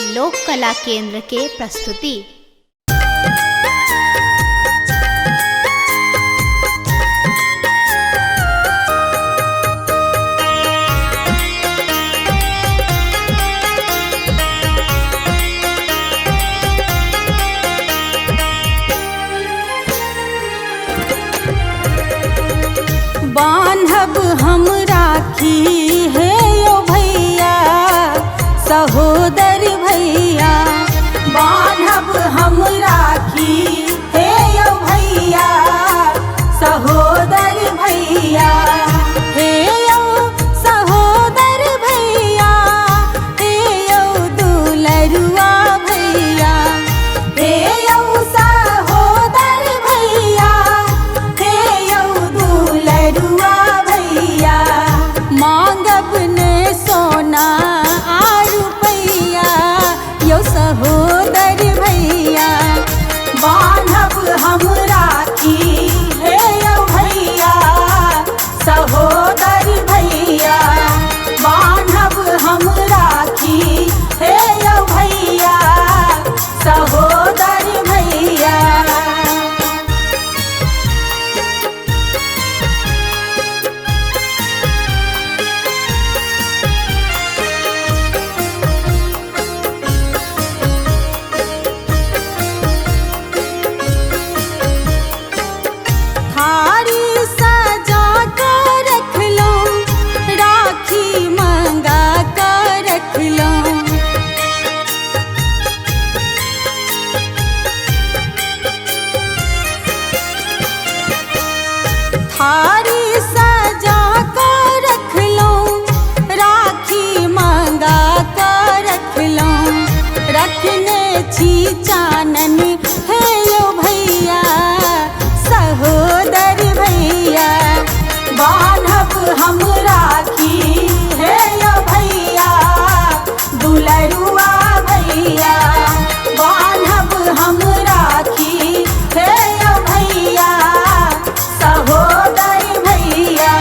लोक कला केंद्र के प्रस्तुति। बान्हब हम राखी है यो भैया, सहोदर भैया। बान्हब हम राखी है यो भैया, सहोदर भैया। हे यो सहोदर भैया, हे यो दुलरुआ भैया। हे यो सहोदर भैया, हे यो दुलरुआ भैया। मांगब ने सोना आ रुपैया, यो सहोदर भैया। बान्हब हम राखी है यो भैया, सहोदर भैया। बान्हब हम राखी है यो भैया, सहोदर भैया। थारी सजा कर रख लो, राखी मंगा कर रख लो। थारी सजा कर रख लो, राखी मंगा कर रख लो। रखने छी चानन है यो भैया, सहोदर भैया। बान्हब हम राखी है यो भैया, दुलरुआ भैया। बान्हब हम राखी है यो भैया, सहोदर भैया।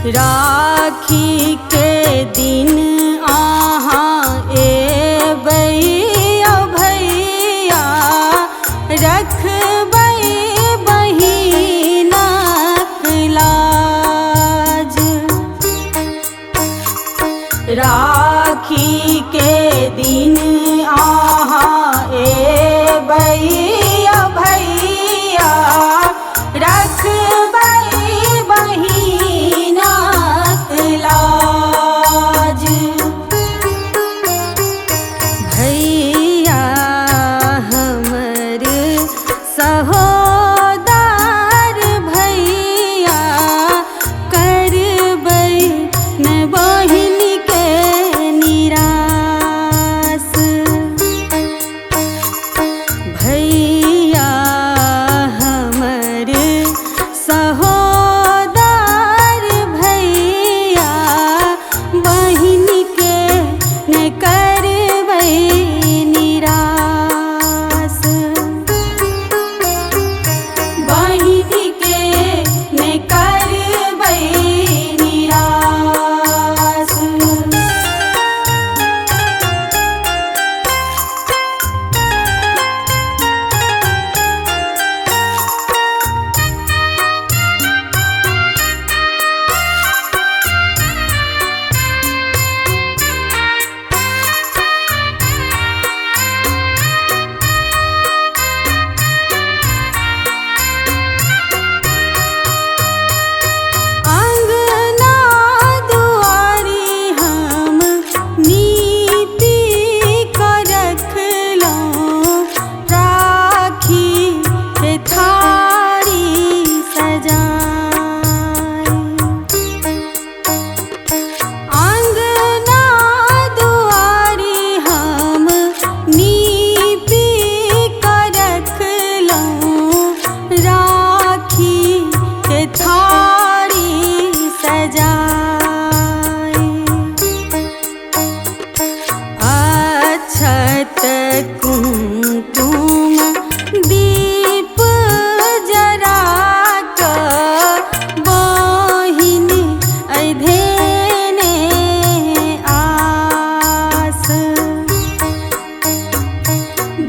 राखी के दिन आहाँ एबै ओ भैया रखबै बहिनक लाज। राखी के दिन आहाँ एबै ओ भैया रखबै बहिनक लाज। भैया हमर सहोदर भैया करबै न बहिन के निराश। भैया हमर सहोदर भैया बहिन के न करबै निराश। बहिन के न करबै निराश। अंगना दुआरी हम नीति कर रखलहुँ, राखी के थारी सजाई। अंगना दुआरी हम नीति कर रखलहुँ, राखी के थारी सजाई। अक्षत कुमकुम दीप जरा कऽ बहिन अधेने आस।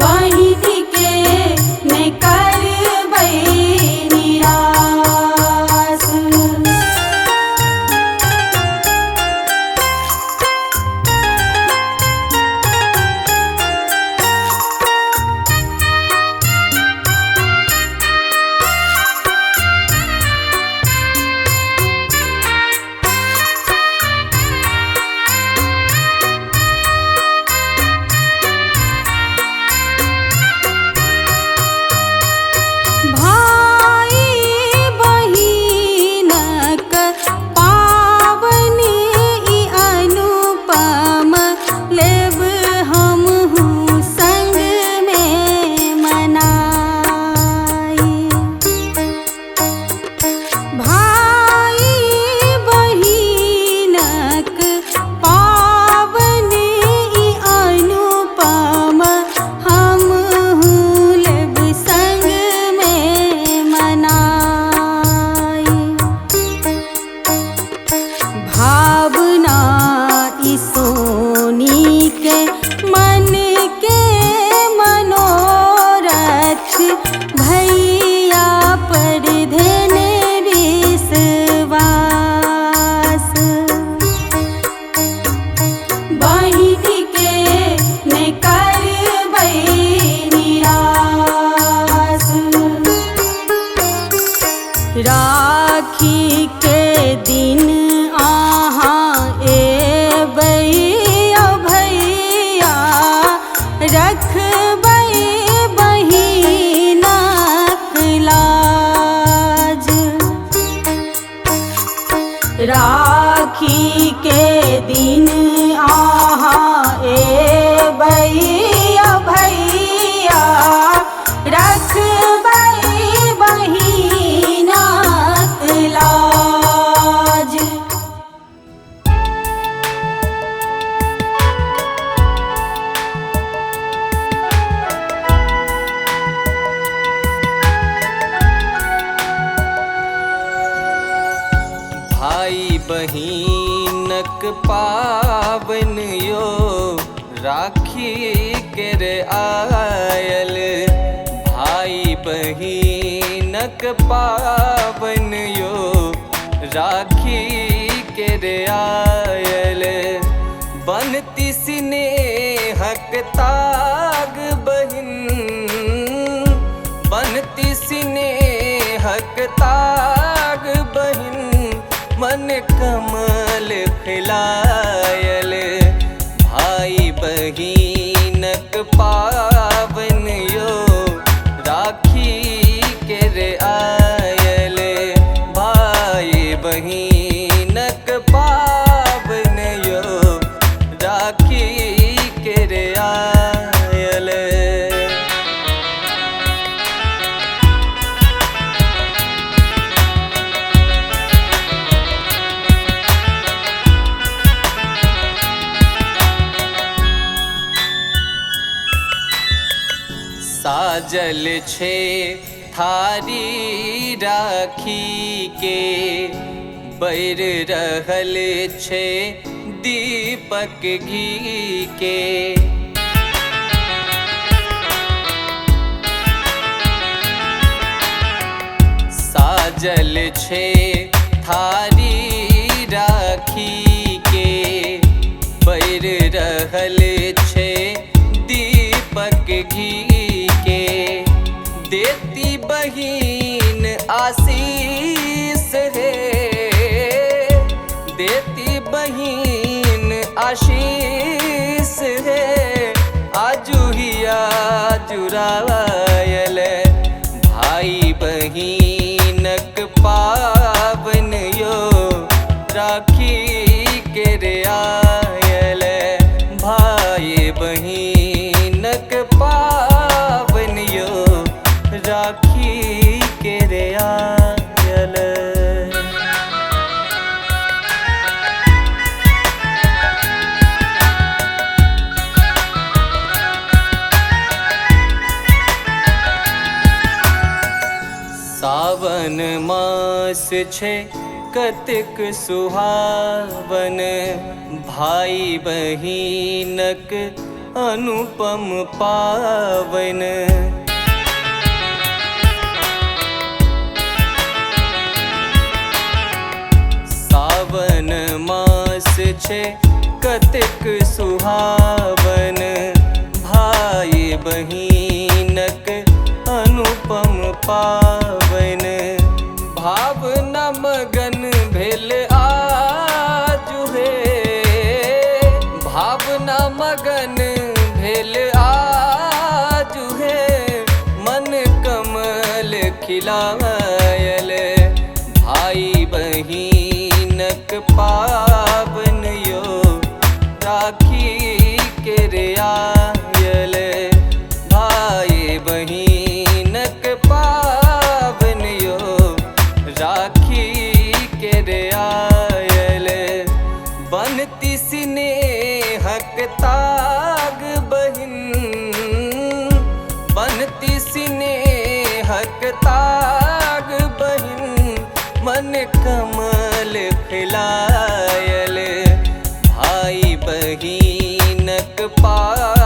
बहिन के न करबै निराश। भाई बहिनक पाबनि ई अनुपम लेब हमहु संग में मनाई। भाई बहिनक पाबनि ई अनुपम हमहु लेब संग में मनाई। भावना ई सोनी के मन के मनोरथ भैया पर धेने विश्वास। बहिन के न करबै निराश। राखी के दिन आहाँ एबै ओ भैया रखबै बहिनक लाज। राखी के दिन आहाँ एबै ओ भैया रखबै बहिनक लाज। भाई बहिनक पावन यो राखी के आयल। भाई बहिनक पावन यो राखी के आयल। बनती स्नेहक ताग बहिन, बनती स्नेहक ताग बहिन, मन कमल खिलायल। भाई बहिनक पावन यो राखी के आयल। भाई बहिनक पावन यो राखी के आयल। साजल छे थारी राखी के, बैर रहल छे दीपक घी के। साजल छे थारी राखी के, बैर रहल छे दीपक घी के। देती बहिन आशीष है, देती बहिन आशीष है। आजुहिया जुरायल। भाई बहिनक पावन यो राखी के आयल। भाई बहिनक पावन यो राखी के आयल। सावन मास छे कतिक सुहावन, भाई बहिनक अनुपम पावन। सावन मास छे कतिक सुहावन, भाई बहिनक अनुपम पावन। भावना मगन भेल आजु हे, भावना मगन भेल आजु हे। मन कमल खिलायल। भाई बहिनक पावन यो राखी के आयल। भाई बहिनक पावन यो राखी के आयल। बनती स्नेहक ताग बहिन, बनती स्नेहक ताग बहिन, मन कमल खिलायल। भाई बहिनक पावन